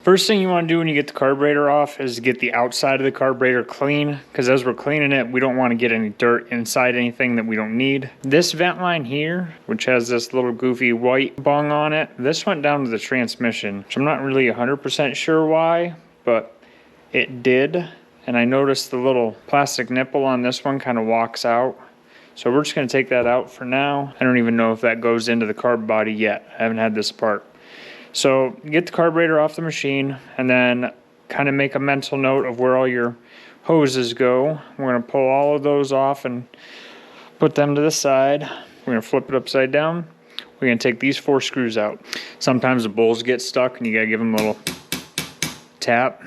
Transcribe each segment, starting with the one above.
First thing you want to do when you get the carburetor off is get the outside of the carburetor clean, because as we're cleaning it, we don't want to get any dirt inside anything that we don't need. This vent line here, which has this little goofy white bung on it, this went down to the transmission, which I'm not really 100% sure why, but it did. And I noticed the little plastic nipple on this one kind of walks out. So we're just going to take that out for now. I don't even know if that goes into the carb body yet. I haven't had this apart. So get the carburetor off the machine and then kind of make a mental note of where all your hoses go. We're going to pull all of those off and put them to the side. We're going to flip it upside down. We're going to take these 4 screws out. Sometimes the bowls get stuck and you got to give them a little tap.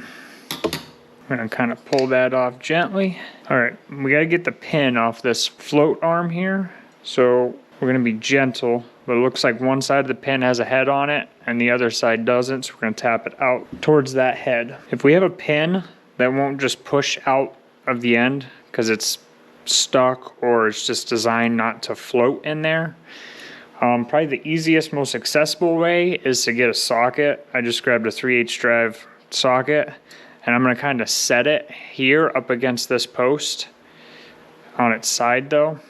I'm going to kind of pull that off gently. All right, we got to get the pin off this float arm here. So we're going to be gentle, but it looks like one side of the pin has a head on it and the other side doesn't. So we're going to tap it out towards that head. If we have a pin that won't just push out of the end because it's stuck or it's just designed not to float in there, probably the easiest, most accessible way is to get a socket. I just grabbed a 3/8 drive socket. And I'm going to kind of set it here up against this post on its side though.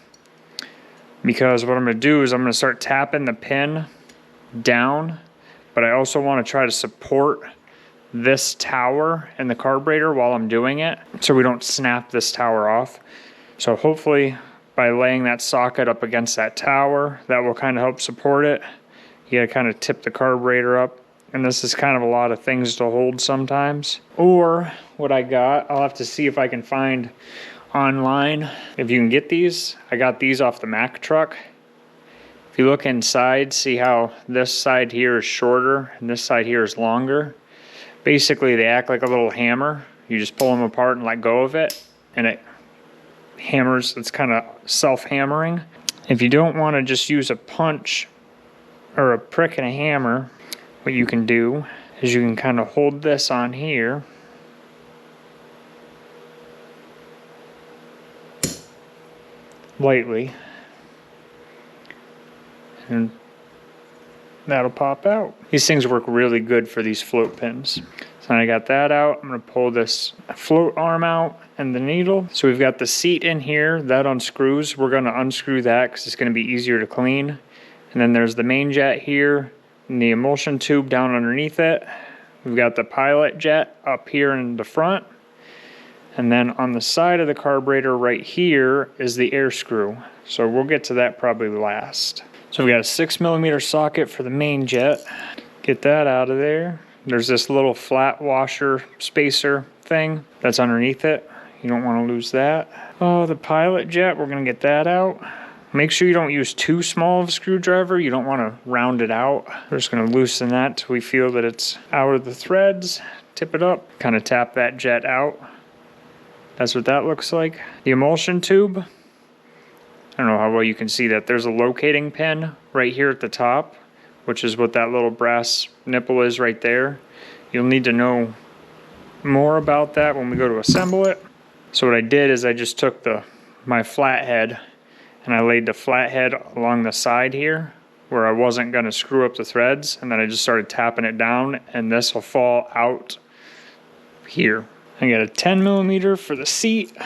Because what I'm going to do is I'm going to start tapping the pin down. But I also want to try to support this tower in the carburetor while I'm doing it, so we don't snap this tower off. So hopefully by laying that socket up against that tower, that will kind of help support it. You got to kind of tip the carburetor up. And this is kind of a lot of things to hold sometimes. Or what I got, I'll have to see if I can find online if you can get these. I got these off the Mack truck. If you look inside, see how this side here is shorter and this side here is longer. Basically, they act like a little hammer. You just pull them apart and let go of it, and it hammers. It's kind of self-hammering. If you don't want to just use a punch or a prick and a hammer, what you can do is you can kind of hold this on here lightly and that'll pop out. These things work really good for these float pins. So I got that out. I'm going to pull this float arm out and the needle. So we've got the seat in here that unscrews. We're going to unscrew that because it's going to be easier to clean. And then there's the main jet here and the emulsion tube down underneath it. We've got the pilot jet up here in the front. And then on the side of the carburetor right here is the air screw. So we'll get to that probably last. So we've got a 6mm socket for the main jet. Get that out of there. There's this little flat washer spacer thing that's underneath it. You don't want to lose that. Oh, the pilot jet, we're going to get that out. Make sure you don't use too small of a screwdriver. You don't want to round it out. We're just going to loosen that till we feel that it's out of the threads. Tip it up, kind of tap that jet out. That's what that looks like. The emulsion tube, I don't know how well you can see that. There's a locating pin right here at the top, which is what that little brass nipple is right there. You'll need to know more about that when we go to assemble it. So what I did is I just took my flathead and I laid the flathead along the side here where I wasn't going to screw up the threads, and then I just started tapping it down and this will fall out here. I got a 10mm for the seat.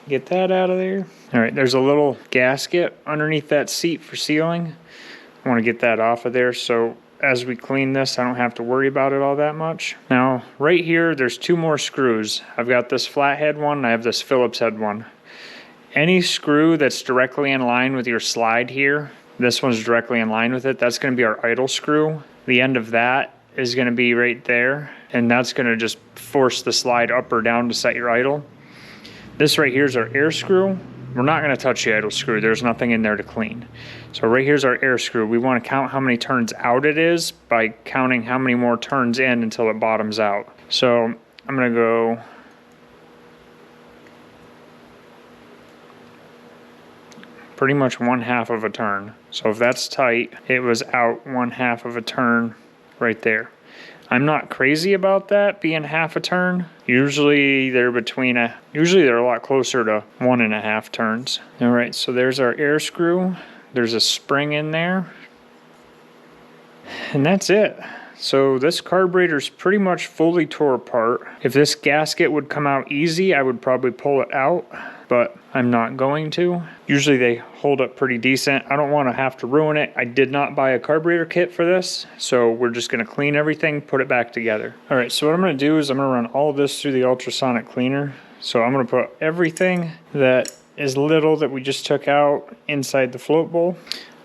Get that out of there. All right, there's a little gasket underneath that seat for sealing. I want to get that off of there so as we clean this, I don't have to worry about it all that much. Now, right here, there's 2 more screws. I've got this flathead one and I have this Phillips head one. Any screw that's directly in line with your slide here, this one's directly in line with it, that's going to be our idle screw. The end of that is going to be right there, and that's going to just force the slide up or down to set your idle. This right here is our air screw. We're not going to touch the idle screw. There's nothing in there to clean. So right here's our air screw. We want to count how many turns out it is by counting how many more turns in until it bottoms out. So I'm going to go pretty much 1/2 of a turn. So if that's tight, it was out 1/2 of a turn right there. I'm not crazy about that being 1/2 a turn. Usually they're a lot closer to 1.5 turns. All right, so there's our air screw. There's a spring in there. And that's it. So this carburetor's pretty much fully tore apart. If this gasket would come out easy, I would probably pull it out, but I'm not going to. Usually they hold up pretty decent. I don't want to have to ruin it. I did not buy a carburetor kit for this, so we're just going to clean everything, put it back together. All right, so what I'm going to do is I'm going to run all of this through the ultrasonic cleaner. So I'm going to put everything that is little that we just took out inside the float bowl.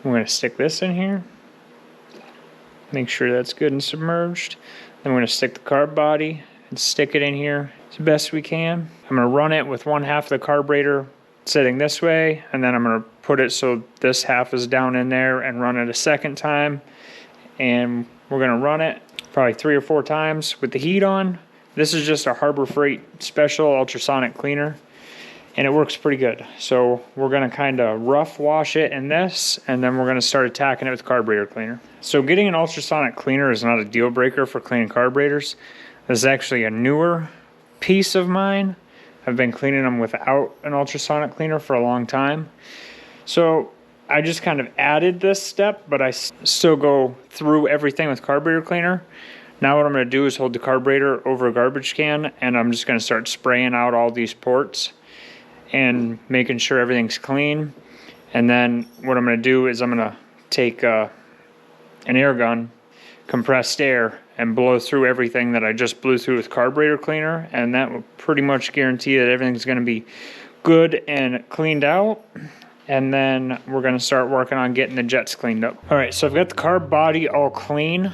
I'm going to stick this in here. Make sure that's good and submerged. Then we're going to stick the carb body and stick it in here as best we can. I'm going to run it with one half of the carburetor sitting this way, and then I'm going to put it so this half is down in there and run it a second time. And we're going to run it probably 3 or 4 times with the heat on. This is just a Harbor Freight special ultrasonic cleaner, and it works pretty good. So we're going to kind of rough wash it in this, and then we're going to start attacking it with carburetor cleaner. So getting an ultrasonic cleaner is not a deal breaker for cleaning carburetors. This is actually a newer piece of mine. I've been cleaning them without an ultrasonic cleaner for a long time. So I just kind of added this step, but I still go through everything with carburetor cleaner. Now what I'm going to do is hold the carburetor over a garbage can, and I'm just going to start spraying out all these ports and making sure everything's clean. And then what I'm going to do is I'm going to take an air gun, compressed air, and blow through everything that I just blew through with carburetor cleaner, and that will pretty much guarantee that everything's going to be good and cleaned out. And then we're going to start working on getting the jets cleaned up. All right, so I've got the carb body all clean.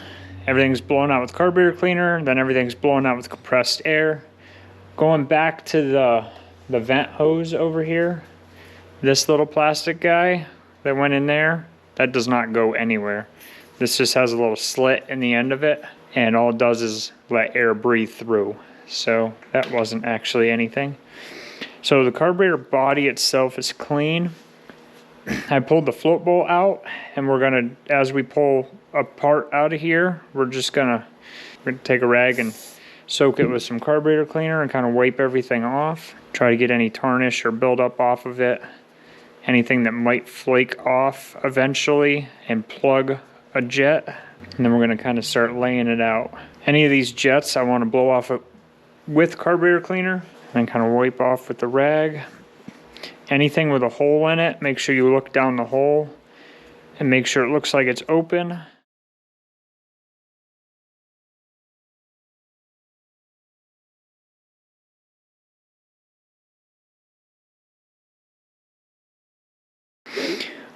Everything's blown out with carburetor cleaner, then everything's blown out with compressed air. Going back to the vent hose over here, this little plastic guy that went in there, that does not go anywhere. This just has a little slit in the end of it, and all it does is let air breathe through. So that wasn't actually anything. So the carburetor body itself is clean. I pulled the float bowl out, and we're gonna, as we pull a part out of here, we're gonna take a rag and soak it with some carburetor cleaner and kind of wipe everything off. Try to get any tarnish or buildup off of it. Anything that might flake off eventually, and plug a jet. And then we're gonna kind of start laying it out. Any of these jets I want to blow off with carburetor cleaner and kind of wipe off with the rag. Anything with a hole in it, make sure you look down the hole and make sure it looks like it's open.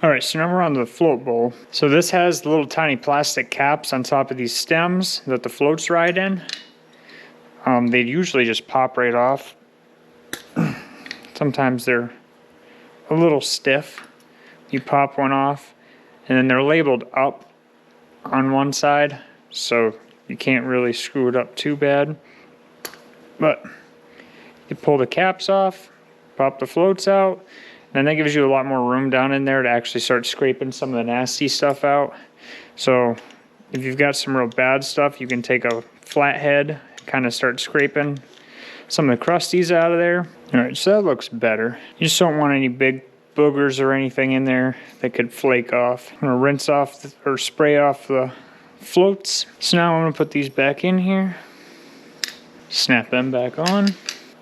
Alright, so now we're on the float bowl. So this has little tiny plastic caps on top of these stems that the floats ride in. They usually just pop right off. Sometimes they're a little stiff. You pop one off, and then they're labeled up on one side, so you can't really screw it up too bad. But you pull the caps off, pop the floats out, and then that gives you a lot more room down in there to actually start scraping some of the nasty stuff out. So if you've got some real bad stuff, you can take a flathead and kind of start scraping some of the crusties out of there. Alright, so that looks better. You just don't want any big boogers or anything in there that could flake off. I'm gonna rinse off or spray off the floats. So now I'm gonna put these back in here. Snap them back on.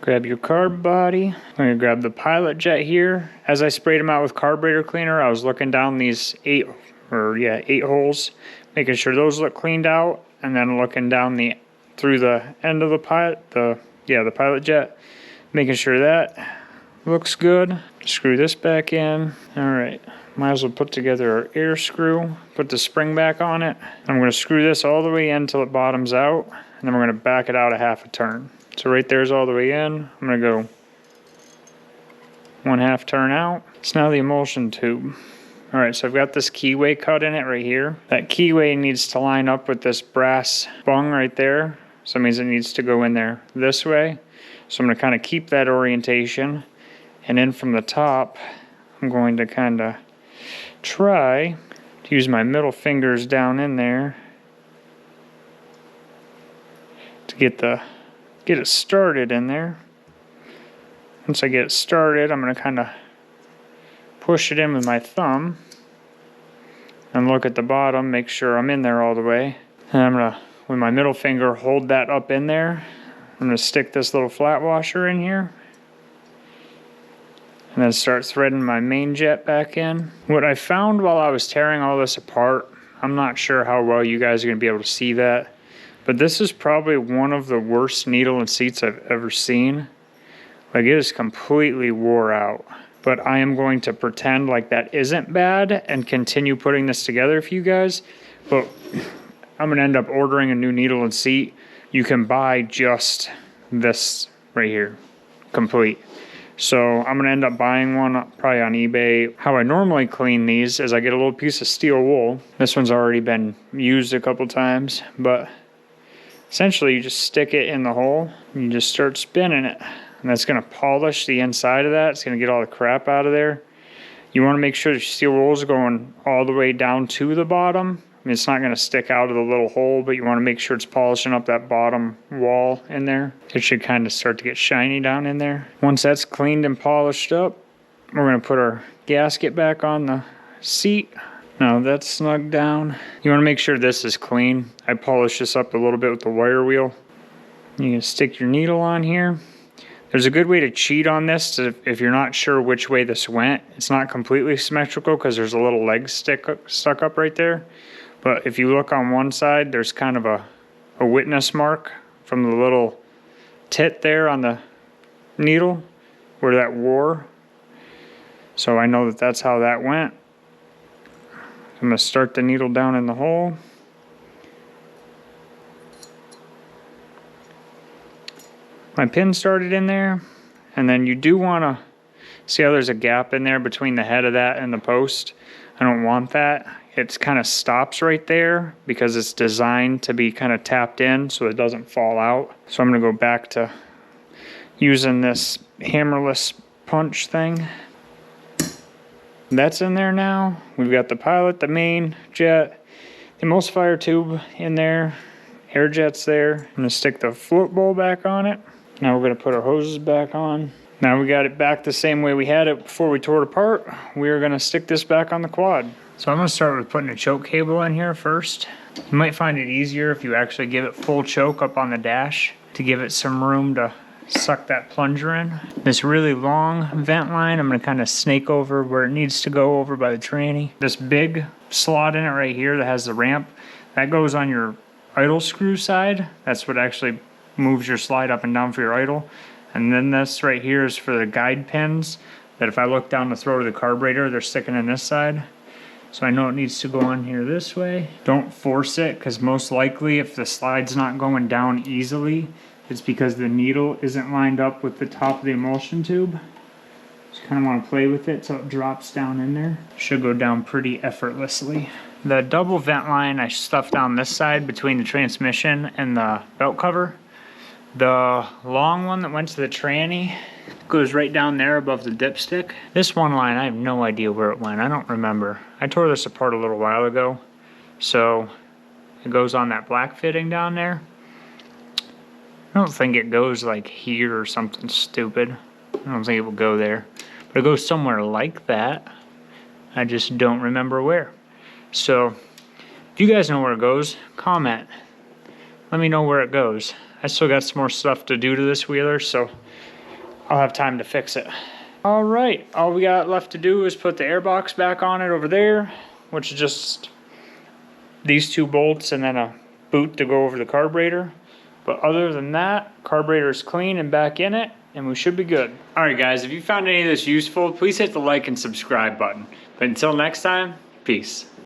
Grab your carb body. I'm gonna grab the pilot jet here. As I sprayed them out with carburetor cleaner, I was looking down these 8 holes, making sure those look cleaned out, and then looking down through the end of the pilot jet, making sure that looks good. Screw this back in. Alright, might as well put together our air screw, put the spring back on it. I'm going to screw this all the way in until it bottoms out, and then we're going to back it out a half a turn. So right there's all the way in. I'm going to go 1/2 turn out. It's now the emulsion tube. Alright, so I've got this keyway cut in it right here. That keyway needs to line up with this brass bung right there. So that means it needs to go in there this way. So I'm going to kind of keep that orientation. And then from the top, I'm going to kind of try to use my middle fingers down in there to get it started in there. Once I get it started, I'm going to kind of push it in with my thumb and look at the bottom, make sure I'm in there all the way. And I'm going to with my middle finger, hold that up in there. I'm going to stick this little flat washer in here. And then start threading my main jet back in. What I found while I was tearing all this apart, I'm not sure how well you guys are going to be able to see that, but this is probably one of the worst needle and seats I've ever seen. Like, it is completely wore out. But I am going to pretend like that isn't bad and continue putting this together for you guys. But I'm going to end up ordering a new needle and seat. You can buy just this right here, complete. So I'm going to end up buying one probably on eBay. How I normally clean these is I get a little piece of steel wool. This one's already been used a couple times, but essentially you just stick it in the hole and you just start spinning it. And that's going to polish the inside of that. It's going to get all the crap out of there. You want to make sure the steel wool is going all the way down to the bottom. I mean, it's not going to stick out of the little hole, but you want to make sure it's polishing up that bottom wall in there. It should kind of start to get shiny down in there. Once that's cleaned and polished up, we're going to put our gasket back on the seat. Now that's snug down. You want to make sure this is clean. I polished this up a little bit with the wire wheel. You can stick your needle on here. There's a good way to cheat on this if you're not sure which way this went. It's not completely symmetrical because there's a little leg stuck up right there. But if you look on one side, there's kind of a witness mark from the little tit there on the needle where that wore. So I know that that's how that went. I'm going to start the needle down in the hole. My pin started in there, and then you do want to see how there's a gap in there between the head of that and the post. I don't want that. It kind of stops right there because it's designed to be kind of tapped in so it doesn't fall out. So I'm going to go back to using this hammerless punch thing. That's in there now. We've got the pilot, the main jet, the emulsifier tube in there, air jets there. I'm going to stick the float bowl back on it. Now we're going to put our hoses back on. Now we got it back the same way we had it before we tore it apart. We're going to stick this back on the quad. So I'm going to start with putting a choke cable in here first. You might find it easier if you actually give it full choke up on the dash to give it some room to suck that plunger in. This really long vent line, I'm going to kind of snake over where it needs to go over by the tranny. This big slot in it right here that has the ramp, that goes on your idle screw side. That's what actually moves your slide up and down for your idle. And then this right here is for the guide pins that if I look down the throat of the carburetor, they're sticking in this side. So I know it needs to go on here this way. Don't force it, because most likely if the slide's not going down easily, it's because the needle isn't lined up with the top of the emulsion tube. Just kind of want to play with it so it drops down in there. Should go down pretty effortlessly. The double vent line I stuffed down this side between the transmission and the belt cover. The long one that went to the tranny goes right down there above the dipstick. This one line, I have no idea where it went. I don't remember. I tore this apart a little while ago. So it goes on that black fitting down there. I don't think it goes like here or something stupid. I don't think it will go there. But it goes somewhere like that. I just don't remember where. So if you guys know where it goes, comment. Let me know where it goes. I still got some more stuff to do to this wheeler, so I'll have time to fix it. All right, all we got left to do is put the airbox back on it over there, which is just these two bolts and then a boot to go over the carburetor. But other than that, carburetor is clean and back in it, and we should be good. All right, guys, if you found any of this useful, please hit the like and subscribe button. But until next time, peace.